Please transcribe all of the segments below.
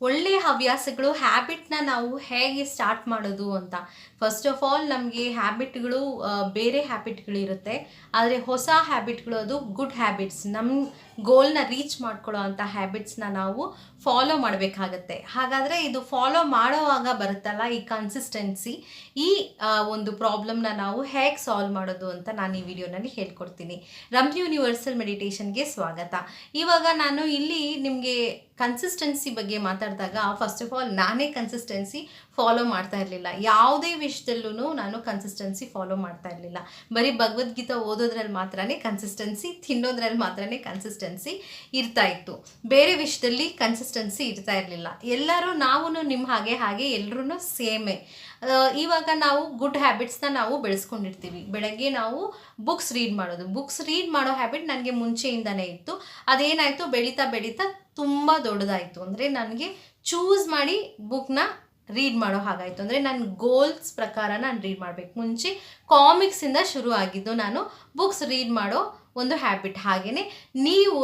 ಒಳ್ಳೆಯ ಹವ್ಯಾಸಗಳು ಹ್ಯಾಬಿಟ್ನ ನಾವು ಹೇಗೆ ಸ್ಟಾರ್ಟ್ ಮಾಡೋದು ಅಂತ. ಫಸ್ಟ್ ಆಫ್ ಆಲ್ ನಮಗೆ ಹ್ಯಾಬಿಟ್ಗಳು ಬೇರೆ ಹ್ಯಾಬಿಟ್ಗಳಿರುತ್ತೆ. ಆದರೆ ಹೊಸ ಹ್ಯಾಬಿಟ್ಗಳು ಅದು ಗುಡ್ ಹ್ಯಾಬಿಟ್ಸ್. ನಮ್ಮ ಗೋಲ್ನ ರೀಚ್ ಮಾಡ್ಕೊಳ್ಳೋ ಅಂಥ ಹ್ಯಾಬಿಟ್ಸ್ನ ನಾವು ಫಾಲೋ ಮಾಡಬೇಕಾಗತ್ತೆ. ಹಾಗಾದರೆ ಇದು ಫಾಲೋ ಮಾಡೋವಾಗ ಬರುತ್ತಲ್ಲ ಈ ಕನ್ಸಿಸ್ಟೆನ್ಸಿ, ಈ ಒಂದು ಪ್ರಾಬ್ಲಮ್ನ ನಾವು ಹೇಗೆ ಸಾಲ್ವ್ ಮಾಡೋದು ಅಂತ ನಾನು ಈ ವಿಡಿಯೋನಲ್ಲಿ ಹೇಳ್ಕೊಡ್ತೀನಿ. ರಮ್ಯ ಯೂನಿವರ್ಸಲ್ ಮೆಡಿಟೇಷನ್ಗೆ ಸ್ವಾಗತ. ಇವಾಗ ನಾನು ಇಲ್ಲಿ ನಿಮಗೆ ಕನ್ಸಿಸ್ಟೆನ್ಸಿ ಬಗ್ಗೆ ಮಾತಾಡಿದಾಗ ಫಸ್ಟ್ ಆಫ್ ಆಲ್ ನಾನೇ ಕನ್ಸಿಸ್ಟೆನ್ಸಿ ಫಾಲೋ ಮಾಡ್ತಾ ಇರಲಿಲ್ಲ. ಯಾವುದೇ ವಿಷಯದಲ್ಲೂ ನಾನು ಕನ್ಸಿಸ್ಟೆನ್ಸಿ ಫಾಲೋ ಮಾಡ್ತಾ ಇರಲಿಲ್ಲ. ಬರೀ ಭಗವದ್ಗೀತಾ ಓದೋದ್ರಲ್ಲಿ ಮಾತ್ರನೇ ಕನ್ಸಿಸ್ಟೆನ್ಸಿ, ತಿನ್ನೋದ್ರಲ್ಲಿ ಮಾತ್ರನೇ ಕನ್ಸಿಸ್ಟೆನ್ಸಿ ಇರ್ತಾ ಇತ್ತು. ಬೇರೆ ವಿಷಯದಲ್ಲಿ ಕನ್ಸಿಸ್ಟೆನ್ಸಿ ಇರ್ತಾ ಇರಲಿಲ್ಲ. ಎಲ್ಲರೂ ನಾವು ನಿಮ್ಮ ಹಾಗೆ ಎಲ್ಲರೂ ಸೇಮೇ. ಇವಾಗ ನಾವು ಗುಡ್ ಹ್ಯಾಬಿಟ್ಸ್ನ ನಾವು ಬೆಳೆಸ್ಕೊಂಡಿರ್ತೀವಿ. ಬೆಳಗ್ಗೆ ನಾವು ಬುಕ್ಸ್ ರೀಡ್ ಮಾಡೋ ಹ್ಯಾಬಿಟ್ ನನಗೆ ಮುಂಚೆಯಿಂದನೇ ಇತ್ತು. ಅದೇನಾಯಿತು, ಬೆಳೀತಾ ತುಂಬ ದೊಡ್ಡದಾಯಿತು. ಅಂದರೆ ನನಗೆ ಚೂಸ್ ಮಾಡಿ ಬುಕ್ನ ರೀಡ್ ಮಾಡೋ ಹಾಗಾಯಿತು. ಅಂದರೆ ನನ್ನ ಗೋಲ್ಸ್ ಪ್ರಕಾರ ನಾನು ರೀಡ್ ಮಾಡಬೇಕು. ಮುಂಚೆ ಕಾಮಿಕ್ಸಿಂದ ಶುರು ಆಗಿದ್ದು ನಾನು ಬುಕ್ಸ್ ರೀಡ್ ಮಾಡೋ ಒಂದು ಹ್ಯಾಬಿಟ್. ಹಾಗೆಯೇ ನೀವು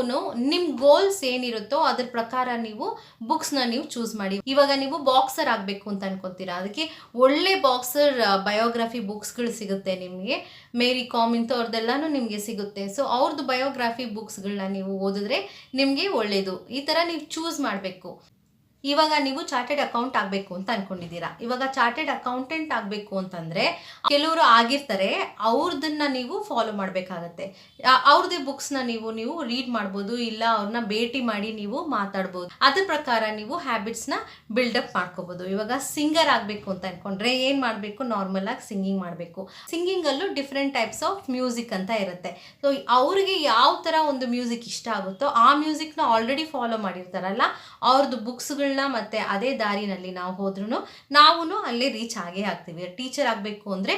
ನಿಮ್ಮ ಗೋಲ್ಸ್ ಏನಿರುತ್ತೋ ಅದ್ರ ಪ್ರಕಾರ ನೀವು ಬುಕ್ಸ್ನ ನೀವು ಚೂಸ್ ಮಾಡಿ. ಇವಾಗ ನೀವು ಬಾಕ್ಸರ್ ಆಗಬೇಕು ಅಂತ ಅನ್ಕೋತೀರಾ, ಅದಕ್ಕೆ ಒಳ್ಳೆ ಬಾಕ್ಸರ್ ಬಯೋಗ್ರಫಿ ಬುಕ್ಸ್ಗಳು ಸಿಗುತ್ತೆ ನಿಮಗೆ. ಮೇರಿ ಕಾಮ್ ಇಂಥವ್ರದ್ದೆಲ್ಲನೂ ನಿಮಗೆ ಸಿಗುತ್ತೆ. ಸೊ ಅವ್ರದ್ದು ಬಯೋಗ್ರಫಿ ಬುಕ್ಸ್ಗಳನ್ನ ನೀವು ಓದಿದ್ರೆ ನಿಮಗೆ ಒಳ್ಳೆಯದು. ಈ ಥರ ನೀವು ಚೂಸ್ ಮಾಡಬೇಕು. ಇವಾಗ ನೀವು ಚಾರ್ಟೆಡ್ ಅಕೌಂಟ್ ಆಗಬೇಕು ಅಂತ ಅನ್ಕೊಂಡಿದ್ದೀರಾ. ಇವಾಗ ಚಾರ್ಟೆಡ್ ಅಕೌಂಟೆಂಟ್ ಆಗಬೇಕು ಅಂತಂದರೆ ಕೆಲವರು ಆಗಿರ್ತಾರೆ, ಅವ್ರದನ್ನ ನೀವು ಫಾಲೋ ಮಾಡಬೇಕಾಗತ್ತೆ. ಅವ್ರದ್ದೇ ಬುಕ್ಸ್ನ ನೀವು ರೀಡ್ ಮಾಡ್ಬೋದು, ಇಲ್ಲ ಅವ್ರನ್ನ ಭೇಟಿ ಮಾಡಿ ನೀವು ಮಾತಾಡ್ಬೋದು. ಅದ್ರ ಪ್ರಕಾರ ನೀವು ಹ್ಯಾಬಿಟ್ಸ್ನ ಬಿಲ್ಡಪ್ ಮಾಡ್ಕೋಬೋದು. ಇವಾಗ ಸಿಂಗರ್ ಆಗಬೇಕು ಅಂತ ಅನ್ಕೊಂಡ್ರೆ ಏನು ಮಾಡಬೇಕು, ನಾರ್ಮಲ್ ಆಗಿ ಸಿಂಗಿಂಗ್ ಮಾಡಬೇಕು. ಸಿಂಗಿಂಗಲ್ಲೂ ಡಿಫ್ರೆಂಟ್ ಟೈಪ್ಸ್ ಆಫ್ ಮ್ಯೂಸಿಕ್ ಅಂತ ಇರುತ್ತೆ. ಸೊ ಅವ್ರಿಗೆ ಯಾವ ಥರ ಒಂದು ಮ್ಯೂಸಿಕ್ ಇಷ್ಟ ಆಗುತ್ತೋ ಆ ಮ್ಯೂಸಿಕ್ನ ಆಲ್ರೆಡಿ ಫಾಲೋ ಮಾಡಿರ್ತಾರಲ್ಲ, ಅವ್ರದ್ದು ಬುಕ್ಸ್ಗಳನ್ನ ಮತ್ತೆ ಅದೇ ದಾರಿನಲ್ಲಿ ನಾವು ಹೋದ್ರೂ ನಾವು ಅಲ್ಲೇ ರೀಚ್ ಆಗೇ ಆಗ್ತೀವಿ. ಟೀಚರ್ ಆಗಬೇಕು ಅಂದರೆ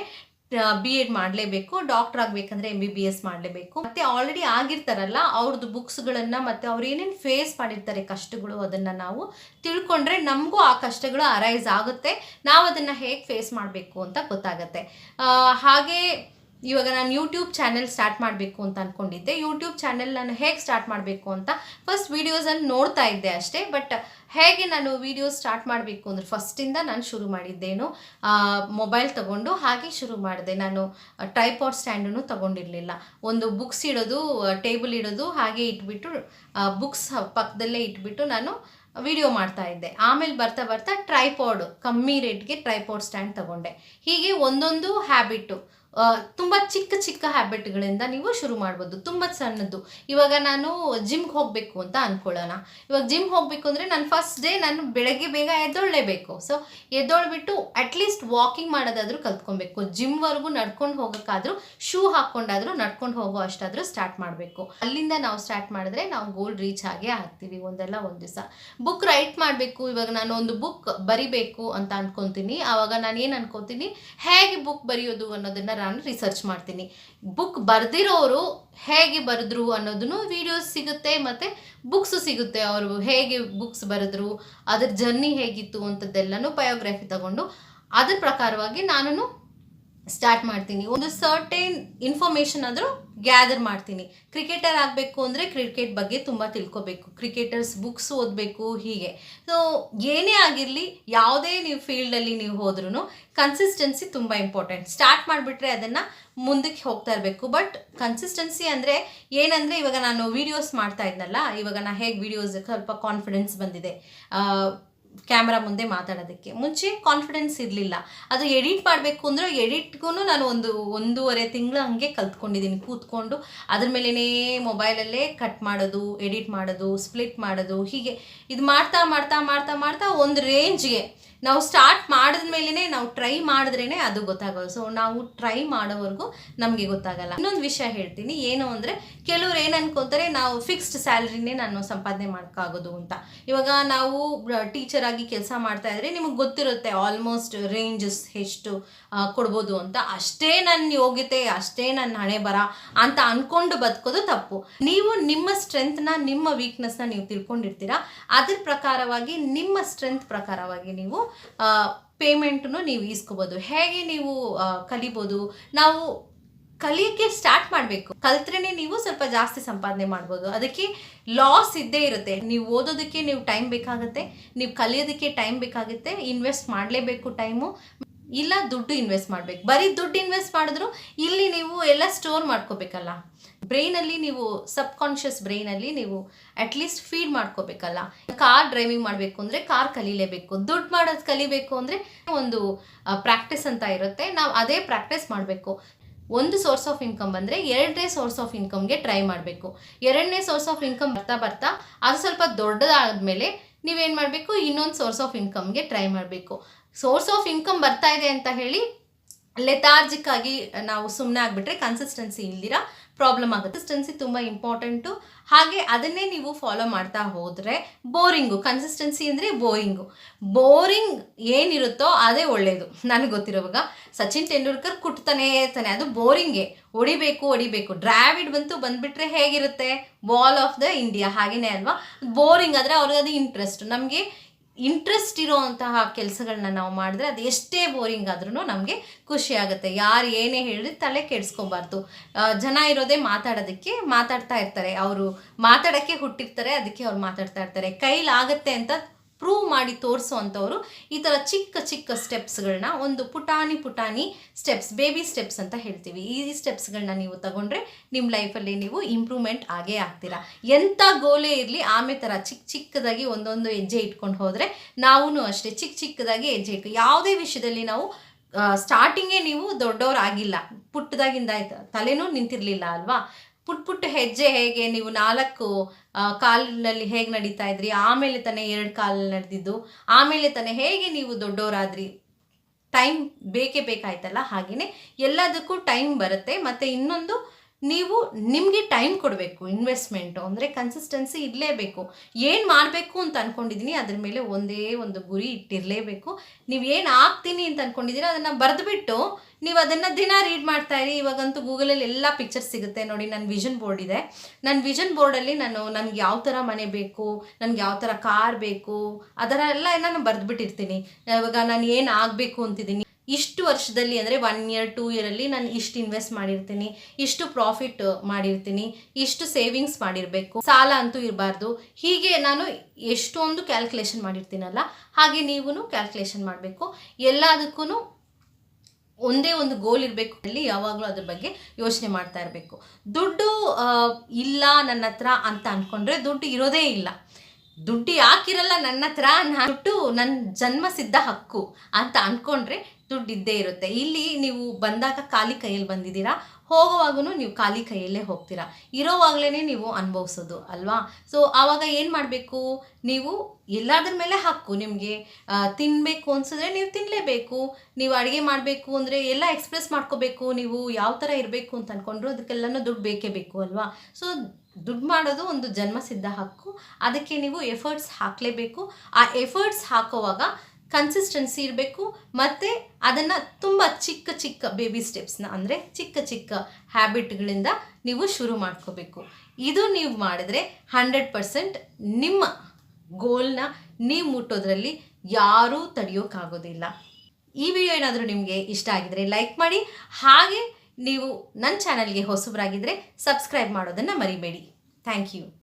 BEd ಮಾಡಲೇಬೇಕು, ಡಾಕ್ಟರ್ ಆಗಬೇಕಂದ್ರೆ MBBS ಮಾಡಲೇಬೇಕು. ಮತ್ತೆ ಆಲ್ರೆಡಿ ಆಗಿರ್ತಾರಲ್ಲ ಅವ್ರದ್ದು ಬುಕ್ಸ್ಗಳನ್ನು ಮತ್ತು ಅವ್ರು ಏನೇನು ಫೇಸ್ ಮಾಡಿರ್ತಾರೆ ಕಷ್ಟಗಳು, ಅದನ್ನು ನಾವು ತಿಳ್ಕೊಂಡ್ರೆ ನಮಗೂ ಆ ಕಷ್ಟಗಳು ಅರೈಸ್ ಆಗುತ್ತೆ. ನಾವು ಅದನ್ನು ಹೇಗೆ ಫೇಸ್ ಮಾಡಬೇಕು ಅಂತ ಗೊತ್ತಾಗುತ್ತೆ. ಹಾಗೆ ಇವಾಗ ನಾನು ಯೂಟ್ಯೂಬ್ ಚಾನೆಲ್ ಸ್ಟಾರ್ಟ್ ಮಾಡಬೇಕು ಅಂತ ಅಂದ್ಕೊಂಡಿದ್ದೆ. ಯೂಟ್ಯೂಬ್ ಚಾನೆಲ್ ನಾನು ಹೇಗೆ ಸ್ಟಾರ್ಟ್ ಮಾಡಬೇಕು ಅಂತ ಫಸ್ಟ್ ವೀಡಿಯೋಸಲ್ಲಿ ನೋಡ್ತಾ ಇದ್ದೆ ಅಷ್ಟೇ. ಬಟ್ ಹೇಗೆ ನಾನು ವೀಡಿಯೋಸ್ ಸ್ಟಾರ್ಟ್ ಮಾಡಬೇಕು ಅಂದರೆ ಫಸ್ಟಿಂದ ನಾನು ಶುರು ಮಾಡಿದ್ದೇನು, ಮೊಬೈಲ್ ತೊಗೊಂಡು ಹಾಗೆ ಶುರು ಮಾಡಿದೆ. ನಾನು ಟ್ರೈಪಾಡ್ ಸ್ಟ್ಯಾಂಡನ್ನು ತೊಗೊಂಡಿರಲಿಲ್ಲ. ಒಂದು ಬುಕ್ಸ್ ಇಡೋದು, ಟೇಬಲ್ ಇಡೋದು, ಹಾಗೆ ಇಟ್ಬಿಟ್ಟು ಬುಕ್ಸ್ ಪಕ್ಕದಲ್ಲೇ ಇಟ್ಬಿಟ್ಟು ನಾನು ವಿಡಿಯೋ ಮಾಡ್ತಾ ಇದ್ದೆ. ಆಮೇಲೆ ಬರ್ತಾ ಟ್ರೈಪಾಡ್ ಕಮ್ಮಿ ರೇಟ್ಗೆ ಟ್ರೈಪಾಡ್ ಸ್ಟ್ಯಾಂಡ್ ತೊಗೊಂಡೆ. ಹೀಗೆ ಒಂದೊಂದು ಹ್ಯಾಬಿಟ್ಟು ತುಂಬ ಚಿಕ್ಕ ಹ್ಯಾಬಿಟ್ಗಳಿಂದ ನೀವು ಶುರು ಮಾಡ್ಬೋದು. ತುಂಬ ಸಣ್ಣದು. ಇವಾಗ ನಾನು ಜಿಮ್ಗೆ ಹೋಗಬೇಕು ಅಂತ ಅಂದ್ಕೊಳ್ಳೋಣ. ಇವಾಗ ಜಿಮ್ ಹೋಗಬೇಕು ಅಂದರೆ ನಾನು ಫಸ್ಟ್ ಡೇ ನಾನು ಬೆಳಗ್ಗೆ ಬೇಗ ಎದ್ದೊಳ್ಳೇಬೇಕು. ಸೊ ಎದ್ದೊಳ್ಬಿಟ್ಟು ಅಟ್ಲೀಸ್ಟ್ ವಾಕಿಂಗ್ ಮಾಡೋದಾದರೂ ಕಲ್ತ್ಕೊಬೇಕು. ಜಿಮ್ವರೆಗೂ ನಡ್ಕೊಂಡು ಹೋಗೋಕ್ಕಾದರೂ ಶೂ ಹಾಕ್ಕೊಂಡಾದರೂ ನಡ್ಕೊಂಡು ಹೋಗೋ ಅಷ್ಟಾದರೂ ಸ್ಟಾರ್ಟ್ ಮಾಡಬೇಕು. ಅಲ್ಲಿಂದ ನಾವು ಸ್ಟಾರ್ಟ್ ಮಾಡಿದ್ರೆ ನಾವು ಗೋಲ್ ರೀಚ್ ಆಗೇ ಆಗ್ತೀವಿ ಒಂದಲ್ಲ ಒಂದು ದಿವಸ. ಬುಕ್ ರೈಟ್ ಮಾಡಬೇಕು. ಇವಾಗ ನಾನು ಒಂದು ಬುಕ್ ಬರಿಬೇಕು ಅಂತ ಅಂದ್ಕೊತೀನಿ. ಆವಾಗ ನಾನು ಏನು ಅನ್ಕೊತೀನಿ, ಹೇಗೆ ಬುಕ್ ಬರೆಯೋದು ಅನ್ನೋದನ್ನು ನಾನು ರಿಸರ್ಚ್ ಮಾಡ್ತೀನಿ. ಬುಕ್ ಬರೆದಿರೋರು ಹೇಗೆ ಬರೆದ್ರು ಅನ್ನೋದನ್ನು ವಿಡಿಯೋಸ್ ಸಿಗುತ್ತೆ, ಮತ್ತು ಬುಕ್ಸು ಸಿಗುತ್ತೆ. ಅವರು ಹೇಗೆ ಬುಕ್ಸ್ ಬರೆದ್ರು, ಅದ್ರ ಜರ್ನಿ ಹೇಗಿತ್ತು ಅಂಥದ್ದೆಲ್ಲನೂ ಬಯೋಗ್ರಫಿ ತಗೊಂಡು ಅದ್ರ ಪ್ರಕಾರವಾಗಿ ನಾನು ಸ್ಟಾರ್ಟ್ ಮಾಡ್ತೀನಿ. ಒಂದು ಸರ್ಟೇನ್ ಇನ್ಫಾರ್ಮೇಷನ್ ಆದರೂ ಗ್ಯಾದರ್ ಮಾಡ್ತೀನಿ. ಕ್ರಿಕೆಟರ್ ಆಗಬೇಕು ಅಂದರೆ ಕ್ರಿಕೆಟ್ ಬಗ್ಗೆ ತುಂಬ ತಿಳ್ಕೊಬೇಕು, ಕ್ರಿಕೆಟರ್ಸ್ ಬುಕ್ಸ್ ಓದಬೇಕು. ಹೀಗೆ ಸೊ ಏನೇ ಆಗಿರಲಿ, ಯಾವುದೇ ನೀವು ಫೀಲ್ಡಲ್ಲಿ ನೀವು ಹೋದ್ರೂ ಕನ್ಸಿಸ್ಟೆನ್ಸಿ ತುಂಬ ಇಂಪಾರ್ಟೆಂಟ್. ಸ್ಟಾರ್ಟ್ ಮಾಡಿಬಿಟ್ರೆ ಅದನ್ನು ಮುಂದಕ್ಕೆ ಹೋಗ್ತಾ ಇರಬೇಕು. ಬಟ್ ಕನ್ಸಿಸ್ಟೆನ್ಸಿ ಅಂದರೆ ಏನಂದರೆ, ಇವಾಗ ನಾನು ವೀಡಿಯೋಸ್ ಮಾಡ್ತಾ ಇದ್ನಲ್ಲ, ಇವಾಗ ನಾನು ಹೇಗೆ ವೀಡಿಯೋಸ್ ಸ್ವಲ್ಪ ಕಾನ್ಫಿಡೆನ್ಸ್ ಬಂದಿದೆ. ಕ್ಯಾಮ್ರಾ ಮುಂದೆ ಮಾತಾಡೋದಕ್ಕೆ ಮುಂಚೆ ಕಾನ್ಫಿಡೆನ್ಸ್ ಇರಲಿಲ್ಲ. ಅದು ಎಡಿಟ್ ಮಾಡಬೇಕು ಅಂದರೆ ಎಡಿಟ್ಗೂ ನಾನು 1.5 ತಿಂಗಳು ಹಂಗೆ ಕಲ್ತ್ಕೊಂಡಿದ್ದೀನಿ ಕೂತ್ಕೊಂಡು. ಅದ್ರ ಮೇಲೇ ಮೊಬೈಲಲ್ಲೇ ಕಟ್ ಮಾಡೋದು, ಎಡಿಟ್ ಮಾಡೋದು, ಸ್ಪ್ಲಿಟ್ ಮಾಡೋದು, ಹೀಗೆ ಇದು ಮಾಡ್ತಾ ಒಂದು ರೇಂಜ್ಗೆ ನಾವು ಸ್ಟಾರ್ಟ್ ಮಾಡಿದ ಮೇಲೇ ನಾವು ಟ್ರೈ ಮಾಡಿದ್ರೇ ಅದು ಗೊತ್ತಾಗೋದು. ಸೊ ನಾವು ಟ್ರೈ ಮಾಡೋವರೆಗೂ ನಮಗೆ ಗೊತ್ತಾಗಲ್ಲ. ಇನ್ನೊಂದು ವಿಷಯ ಹೇಳ್ತೀನಿ, ಏನು ಅಂದರೆ ಕೆಲವ್ರು ಏನು ಅನ್ಕೋತಾರೆ, ನಾವು ಫಿಕ್ಸ್ಡ್ ಸ್ಯಾಲ್ರಿನೇ ನಾನು ಸಂಪಾದನೆ ಮಾಡೋಕ್ಕಾಗೋದು ಅಂತ. ಇವಾಗ ನಾವು ಟೀಚರ್ ಆಗಿ ಕೆಲಸ ಮಾಡ್ತಾ ಇದ್ರೆ ನಿಮಗೆ ಗೊತ್ತಿರುತ್ತೆ ಆಲ್ಮೋಸ್ಟ್ ರೇಂಜಸ್ ಎಷ್ಟು ಕೊಡ್ಬೋದು ಅಂತ. ಅಷ್ಟೇ ನನ್ನ ಯೋಗ್ಯತೆ, ಅಷ್ಟೇ ನನ್ನ ಹಣೆ ಬರ ಅಂತ ಅಂದ್ಕೊಂಡು ಬದುಕೋದು ತಪ್ಪು. ನೀವು ನಿಮ್ಮ ಸ್ಟ್ರೆಂತ್ನ, ನಿಮ್ಮ ವೀಕ್ನೆಸ್ನ ನೀವು ತಿಳ್ಕೊಂಡಿರ್ತೀರಾ. ಅದ್ರ ಪ್ರಕಾರವಾಗಿ ನಿಮ್ಮ ಸ್ಟ್ರೆಂತ್ ಪ್ರಕಾರವಾಗಿ ನೀವು ಪೇಮೆಂಟನ್ನು ನೀವು ಈಸ್ಕೋಬೋದು. ಹೇಗೆ ನೀವು ಕಲಿಬೋದು, ನಾವು ಕಲಿಯೋಕ್ಕೆ ಸ್ಟಾರ್ಟ್ ಮಾಡಬೇಕು. ಕಲ್ತ್ರೇನೆ ನೀವು ಸ್ವಲ್ಪ ಜಾಸ್ತಿ ಸಂಪಾದನೆ ಮಾಡ್ಬೋದು. ಅದಕ್ಕೆ ಲಾಸ್ ಇದ್ದೇ ಇರುತ್ತೆ. ನೀವು ಓದೋದಕ್ಕೆ ನೀವು ಟೈಮ್ ಬೇಕಾಗುತ್ತೆ, ನೀವು ಕಲಿಯೋದಕ್ಕೆ ಟೈಮ್ ಬೇಕಾಗುತ್ತೆ, ಇನ್ವೆಸ್ಟ್ ಮಾಡಲೇಬೇಕು ಟೈಮು, ಇಲ್ಲ ದುಡ್ಡು ಇನ್ವೆಸ್ಟ್ ಮಾಡಬೇಕು. ಬರೀ ದುಡ್ಡು ಇನ್ವೆಸ್ಟ್ ಮಾಡಿದ್ರು ಇಲ್ಲಿ ನೀವು ಎಲ್ಲ ಸ್ಟೋರ್ ಮಾಡ್ಕೋಬೇಕಲ್ಲ, ಬ್ರೈನಲ್ಲಿ ನೀವು ಸಬ್ಕಾನ್ಷಿಯಸ್ ಬ್ರೈನಲ್ಲಿ ನೀವು ಅಟ್ಲೀಸ್ಟ್ ಫೀಡ್ ಮಾಡ್ಕೋಬೇಕಲ್ಲ. ಕಾರ್ ಡ್ರೈವಿಂಗ್ ಮಾಡಬೇಕು ಅಂದರೆ ಕಾರ್ ಕಲೀಲೇಬೇಕು. ದುಡ್ಡು ಮಾಡೋದು ಕಲಿಬೇಕು ಅಂದರೆ ಒಂದು ಪ್ರಾಕ್ಟೀಸ್ ಅಂತ ಇರುತ್ತೆ, ನಾವು ಅದೇ ಪ್ರಾಕ್ಟೀಸ್ ಮಾಡಬೇಕು. ಒಂದು ಸೋರ್ಸ್ ಆಫ್ ಇನ್ಕಮ್ ಬಂದರೆ ಎರಡನೇ ಸೋರ್ಸ್ ಆಫ್ ಇನ್ಕಮ್ಗೆ ಟ್ರೈ ಮಾಡಬೇಕು. ಎರಡನೇ ಸೋರ್ಸ್ ಆಫ್ ಇನ್ಕಮ್ ಬರ್ತಾ ಬರ್ತಾ ಅದು ಸ್ವಲ್ಪ ದೊಡ್ಡದಾದ್ಮೇಲೆ ನೀವೇನು ಮಾಡಬೇಕು, ಇನ್ನೊಂದು ಸೋರ್ಸ್ ಆಫ್ ಇನ್ಕಮ್ಗೆ ಟ್ರೈ ಮಾಡಬೇಕು. ಸೋರ್ಸ್ ಆಫ್ ಇನ್ಕಮ್ ಬರ್ತಾ ಇದೆ ಅಂತ ಹೇಳಿ ಲೆಥಾರ್ಜಿಕ್ ಆಗಿ ನಾವು ಸುಮ್ಮನೆ ಆಗಿಬಿಟ್ರೆ ಕನ್ಸಿಸ್ಟೆನ್ಸಿ ಇಲ್ದಿರ ಪ್ರಾಬ್ಲಮ್ ಆಗುತ್ತೆ. ಕನ್ಸಿಸ್ಟೆನ್ಸಿ ತುಂಬ ಇಂಪಾರ್ಟೆಂಟು. ಹಾಗೆ ಅದನ್ನೇ ನೀವು ಫಾಲೋ ಮಾಡ್ತಾ ಹೋದರೆ ಬೋರಿಂಗು, ಕನ್ಸಿಸ್ಟೆನ್ಸಿ ಅಂದರೆ ಬೋರಿಂಗ್ ಏನಿರುತ್ತೋ ಅದೇ ಒಳ್ಳೆಯದು. ನನಗೆ ಗೊತ್ತಿರೋವಾಗ ಸಚಿನ್ ತೆಂಡೂಲ್ಕರ್ ಕುಟ್ತಾನೇ ಇರ್ತಾನೆ, ಅದು ಬೋರಿಂಗೇ. ಹೊಡಿಬೇಕು. ಡ್ರಾವಿಡ್ ಬಂದುಬಿಟ್ರೆ ಹೇಗಿರುತ್ತೆ, ಬಾಲ್ ಆಫ್ ದ ಇಂಡಿಯಾ, ಹಾಗೆಯೇ ಅಲ್ವಾ. ಬೋರಿಂಗ್ ಆದರೆ ಅವ್ರಿಗೆ ಅದು ಇಂಟ್ರೆಸ್ಟ್. ನಮಗೆ ಇಂಟ್ರೆಸ್ಟ್ ಇರೋವಂತಹ ಕೆಲಸಗಳನ್ನ ನಾವು ಮಾಡಿದ್ರೆ ಅದು ಎಷ್ಟೇ ಬೋರಿಂಗ್ ಆದ್ರೂ ನಮಗೆ ಖುಷಿ ಆಗುತ್ತೆ. ಯಾರು ಏನೇ ಹೇಳಿದ್ರೆ ತಲೆ ಕೆಡಿಸ್ಕೊಬಾರ್ದು. ಜನ ಇರೋದೇ ಮಾತಾಡೋದಕ್ಕೆ, ಮಾತಾಡ್ತಾ ಇರ್ತಾರೆ. ಅವರು ಮಾತಾಡೋಕ್ಕೆ ಹುಟ್ಟಿರ್ತಾರೆ, ಅದಕ್ಕೆ ಅವ್ರು ಮಾತಾಡ್ತಾ ಇರ್ತಾರೆ. ಕೈಲಾಗತ್ತೆ ಅಂತ ಪ್ರೂವ್ ಮಾಡಿ ತೋರಿಸೋ ಅಂಥವ್ರು ಈ ಥರ ಚಿಕ್ಕ ಚಿಕ್ಕ ಸ್ಟೆಪ್ಸ್ಗಳನ್ನ, ಒಂದು ಪುಟಾಣಿ ಸ್ಟೆಪ್ಸ್, ಬೇಬಿ ಸ್ಟೆಪ್ಸ್ ಅಂತ ಹೇಳ್ತೀವಿ, ಈ ಸ್ಟೆಪ್ಸ್ಗಳನ್ನ ನೀವು ತಗೊಂಡ್ರೆ ನಿಮ್ಮ ಲೈಫಲ್ಲಿ ನೀವು ಇಂಪ್ರೂವ್ಮೆಂಟ್ ಆಗೇ ಆಗ್ತೀರಾ. ಎಂಥ ಗೋಲೇ ಇರಲಿ ಆಮೇಲೆ ಥರ ಚಿಕ್ಕದಾಗಿ ಒಂದೊಂದು ಹೆಜ್ಜೆ ಇಟ್ಕೊಂಡು ಹೋದರೆ ನಾವು ಅಷ್ಟೇ ಚಿಕ್ಕದಾಗಿ ಹೆಜ್ಜೆ ಇಟ್ಟು ಯಾವುದೇ ವಿಷಯದಲ್ಲಿ ನಾವು ಸ್ಟಾರ್ಟಿಂಗೇ ನೀವು ದೊಡ್ಡವರಾಗಿಲ್ಲ, ಪುಟ್ಟದಾಗಿಂದ ಆಯ್ತು, ತಲೆನೂ ನಿಂತಿರಲಿಲ್ಲ ಅಲ್ವಾ. ಪುಟ್ಟ ಹೆಜ್ಜೆ ಹೇಗೆ ನೀವು 4 ಕಾಲಿನಲ್ಲಿ ಹೇಗೆ ನಡೀತಾ ಇದ್ರಿ, ಆಮೇಲೆ ತಾನೇ 2 ಕಾಲಲ್ಲಿ ನಡೆದಿದ್ದು, ಆಮೇಲೆ ತಾನೇ ಹೇಗೆ ನೀವು ದೊಡ್ಡವರಾದ್ರಿ, ಟೈಮ್ ಬೇಕೇ ಬೇಕಾಯ್ತಲ್ಲ. ಹಾಗೆಯೇ ಎಲ್ಲದಕ್ಕೂ ಟೈಮ್ ಬರುತ್ತೆ. ಮತ್ತು ಇನ್ನೊಂದು, ನೀವು ನಿಮಗೆ ಟೈಮ್ ಕೊಡಬೇಕು. ಇನ್ವೆಸ್ಟ್ಮೆಂಟು ಅಂದರೆ ಕನ್ಸಿಸ್ಟೆನ್ಸಿ ಇರಲೇಬೇಕು. ಏನು ಮಾಡಬೇಕು ಅಂತ ಅಂದ್ಕೊಂಡಿದ್ದೀನಿ ಅದ್ರ ಮೇಲೆ ಒಂದೇ ಒಂದು ಗುರಿ ಇಟ್ಟಿರಲೇಬೇಕು. ನೀವು ಏನು ಆಗ್ತೀನಿ ಅಂತ ಅಂದ್ಕೊಂಡಿದ್ದೀರ ಅದನ್ನು ಬರೆದುಬಿಟ್ಟು ನೀವು ಅದನ್ನು ದಿನ ರೀಡ್ ಮಾಡ್ತಾಯಿರಿ. ಇವಾಗಂತೂ ಗೂಗಲಲ್ಲಿ ಎಲ್ಲ ಪಿಕ್ಚರ್ಸ್ ಸಿಗುತ್ತೆ ನೋಡಿ. ನನ್ನ ವಿಷನ್ ಬೋರ್ಡ್ ಇದೆ, ನನ್ನ ವಿಷನ್ ಬೋರ್ಡಲ್ಲಿ ನನಗೆ ಯಾವ ಥರ ಮನೆ ಬೇಕು, ನನಗೆ ಯಾವ ಥರ ಕಾರ್ ಬೇಕು, ಅದರ ಎಲ್ಲ ನಾನು ಬರೆದುಬಿಟ್ಟಿರ್ತೀನಿ. ಇವಾಗ ನಾನು ಏನು ಆಗಬೇಕು ಅಂತಿದ್ದೀನಿ, ಇಷ್ಟು ವರ್ಷದಲ್ಲಿ ಅಂದರೆ 1 year 2 yearಲ್ಲಿ ನಾನು ಇಷ್ಟು ಇನ್ವೆಸ್ಟ್ ಮಾಡಿರ್ತೀನಿ, ಇಷ್ಟು ಪ್ರಾಫಿಟ್ ಮಾಡಿರ್ತೀನಿ, ಇಷ್ಟು ಸೇವಿಂಗ್ಸ್ ಮಾಡಿರಬೇಕು, ಸಾಲ ಅಂತೂ ಇರಬಾರ್ದು. ಹೀಗೆ ನಾನು ಎಷ್ಟೊಂದು ಕ್ಯಾಲ್ಕುಲೇಷನ್ ಮಾಡಿರ್ತೀನಲ್ಲ, ಹಾಗೆ ನೀವು ಕ್ಯಾಲ್ಕುಲೇಷನ್ ಮಾಡಬೇಕು. ಎಲ್ಲದಕ್ಕೂ ಒಂದೇ ಒಂದು ಗೋಲ್ ಇರಬೇಕು. ಅಲ್ಲಿ ಯಾವಾಗಲೂ ಅದ್ರ ಬಗ್ಗೆ ಯೋಚನೆ ಮಾಡ್ತಾ ಇರಬೇಕು. ದುಡ್ಡು ಇಲ್ಲ ನನ್ನ ಹತ್ರ ಅಂತ ಅಂದ್ಕೊಂಡ್ರೆ ದುಡ್ಡು ಇರೋದೇ ಇಲ್ಲ. ದುಡ್ಡು ಯಾಕಿರಲ್ಲ ನನ್ನ ಹತ್ರ, ದುಡ್ಡು ನನ್ನ ಜನ್ಮಸಿದ್ಧ ಹಕ್ಕು ಅಂತ ಅಂದ್ಕೊಂಡ್ರೆ ದುಡ್ಡು ಇದ್ದೇ ಇರುತ್ತೆ. ಇಲ್ಲಿ ನೀವು ಬಂದಾಗ ಖಾಲಿ ಕೈಯಲ್ಲಿ ಬಂದಿದ್ದೀರಾ, ಹೋಗುವಾಗೂ ನೀವು ಖಾಲಿ ಕೈಯಲ್ಲೇ ಹೋಗ್ತೀರಾ. ಇರೋವಾಗಲೇ ನೀವು ಅನುಭವಿಸೋದು ಅಲ್ವಾ. ಸೊ ಆವಾಗ ಏನು ಮಾಡಬೇಕು, ನೀವು ಎಲ್ಲದ್ರ ಮೇಲೆ ಹಕ್ಕು. ನಿಮಗೆ ತಿನ್ನಬೇಕು ಅನ್ಸಿದ್ರೆ ನೀವು ತಿನ್ನಲೇಬೇಕು. ನೀವು ಅಡುಗೆ ಮಾಡಬೇಕು ಅಂದರೆ ಎಲ್ಲ ಎಕ್ಸ್ಪ್ರೆಸ್ ಮಾಡ್ಕೋಬೇಕು. ನೀವು ಯಾವ ಥರ ಇರಬೇಕು ಅಂತ ಅಂದ್ಕೊಂಡ್ರು ಅದಕ್ಕೆಲ್ಲನೂ ದುಡ್ಡು ಬೇಕೇ ಬೇಕು ಅಲ್ವಾ. ಸೊ ದುಡ್ಡು ಮಾಡೋದು ಒಂದು ಜನ್ಮಸಿದ್ಧ ಹಕ್ಕು. ಅದಕ್ಕೆ ನೀವು ಎಫರ್ಟ್ಸ್ ಹಾಕಲೇಬೇಕು. ಆ ಎಫರ್ಟ್ಸ್ ಹಾಕೋವಾಗ ಕನ್ಸಿಸ್ಟೆನ್ಸಿ ಇರಬೇಕು. ಮತ್ತು ಅದನ್ನು ತುಂಬ ಚಿಕ್ಕ ಬೇಬಿ ಸ್ಟೆಪ್ಸ್ನ ಅಂದರೆ ಚಿಕ್ಕ ಹ್ಯಾಬಿಟ್ಗಳಿಂದ ನೀವು ಶುರು ಮಾಡ್ಕೋಬೇಕು. ಇದು ನೀವು ಮಾಡಿದ್ರೆ 100% ನಿಮ್ಮ ಗೋಲ್ನ ನೀವು ಮುಟ್ಟೋದ್ರಲ್ಲಿ ಯಾರೂ ತಡೆಯೋಕ್ಕಾಗೋದಿಲ್ಲ. ಈ ವಿಡಿಯೋ ಏನಾದರೂ ನಿಮಗೆ ಇಷ್ಟ ಆಗಿದರೆ ಲೈಕ್ ಮಾಡಿ. ಹಾಗೆ ನೀವು ನನ್ನ ಚಾನಲ್ಗೆ ಹೊಸಬರಾಗಿದ್ದರೆ ಸಬ್ಸ್ಕ್ರೈಬ್ ಮಾಡೋದನ್ನು ಮರಿಬೇಡಿ. Thank you.